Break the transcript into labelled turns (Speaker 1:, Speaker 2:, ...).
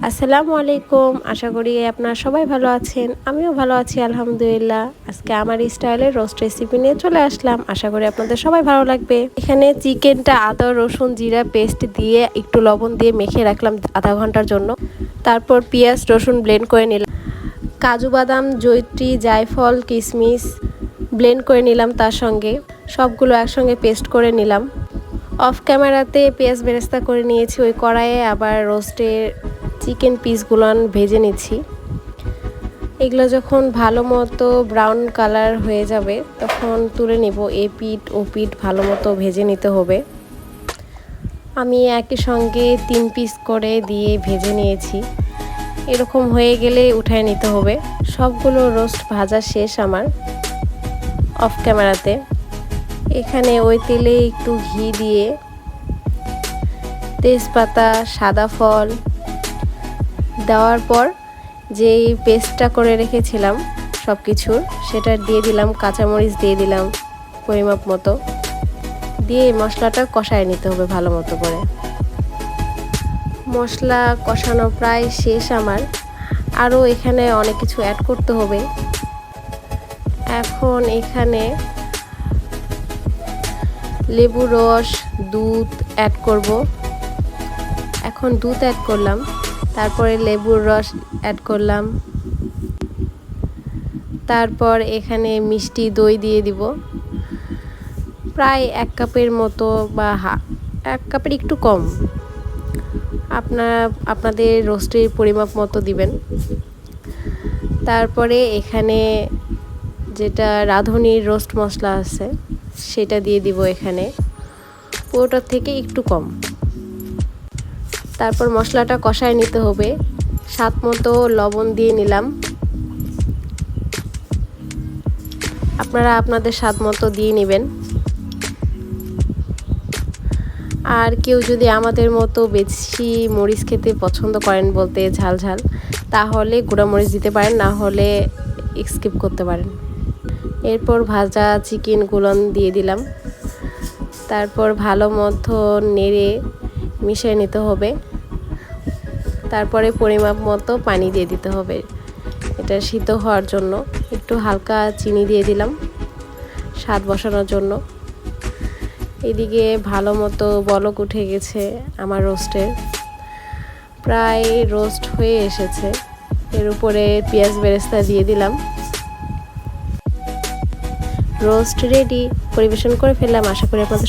Speaker 1: আসসালামু আলাইকুম। আশা করি আপনারা সবাই ভালো আছেন। আমিও ভালো আছি আলহামদুলিল্লাহ। আজকে আমার স্টাইলের রোস্ট রেসিপি নিয়ে চলে আসলাম। আশা করি আপনাদের সবাই ভালো লাগবে। এখানে চিকেনটা আদা রসুন জিরা পেস্ট দিয়ে একটু লবণ দিয়ে মেখে রাখলাম আধা ঘন্টার জন্য। তারপর পেঁয়াজ রসুন ব্লেন্ড করে নিলাম। কাজু বাদাম জয়িত্রী জায়ফল কিশমিশ ব্লেন্ড করে নিলাম, তার সঙ্গে সবগুলো একসঙ্গে পেস্ট করে নিলাম। অফ ক্যামেরাতে পেঁয়াজ বেরেস্তা করে নিয়েছি ওই কড়াইয়ে, আবার রোস্টের চিকেন পিসগুলো ভেজে নিচ্ছি। এগুলো যখন ভালো মতো ব্রাউন কালার হয়ে যাবে তখন তুলে নেব। এ পিঠ ও পিঠ ভালো মতো ভেজে নিতে হবে। আমি একই সঙ্গে 3 পিস করে দিয়ে ভেজে নিয়েছি। এরকম হয়ে গেলে উঠায় নিতে হবে। সবগুলো রোস্ট ভাজা শেষ আমার অফ ক্যামেরাতে। এখানে ওই তেলে একটু ঘি দিয়ে তেজপাতা সাদা ফল দেওয়ার পর যেই পেস্টটা করে রেখেছিলাম সব কিছুর সেটা দিয়ে দিলাম। কাঁচামরিচ দিয়ে দিলাম পরিমাপ মতো, দিয়ে মশলাটা কষায় নিতে হবে ভালো মতো করে। মশলা কষানো প্রায় শেষ আমার। আরও এখানে অনেক কিছু অ্যাড করতে হবে। এখন এখানে লেবু রস দুধ অ্যাড করব। এখন দুধ অ্যাড করলাম, তারপরে লেবুর রস অ্যাড করলাম, তারপর এখানে মিষ্টি দই দিয়ে দিব প্রায় 1 কাপের মতো বা 1 কাপের একটু কম। আপনাদের রোস্টের পরিমাপ মতো দিবেন। তারপরে এখানে যেটা রাঁধুনির রোস্ট মশলা আছে সেটা দিয়ে দিব এখানে, পুরোটার থেকে একটু কম। তারপর মশলাটা কষায় নিতে হবে। স্বাদ মতো লবণ দিয়ে নিলাম। আপনারা আপনাদের স্বাদ মতো দিয়ে নেবেন। আর কেউ যদি আমাদের মতো বেশি মরিচ খেতে পছন্দ করেন বলতে ঝাল ঝাল, তাহলে গুঁড়া মরিচ দিতে পারেন, না হলে স্কিপ করতে পারেন। এরপর ভাজা চিকেনগুলো দিয়ে দিলাম। তারপর ভালো মতো নেড়ে মিশিয়ে নিতে হবে। তারপরে পরিমাপ মতো পানি দিয়ে দিতে হবে এটা সিদ্ধ হওয়ার জন্য। একটু হালকা চিনি দিয়ে দিলাম স্বাদ বসানোর জন্য। এদিকে ভালো মতো বলক উঠে গেছে আমার রোস্টের, প্রায় রোস্ট হয়ে এসেছে। এর উপরে পেঁয়াজ বেরেস্তা দিয়ে দিলাম। রোস্ট রেডি, পরিবেশন করে ফেললাম। আশা করি আপনাদের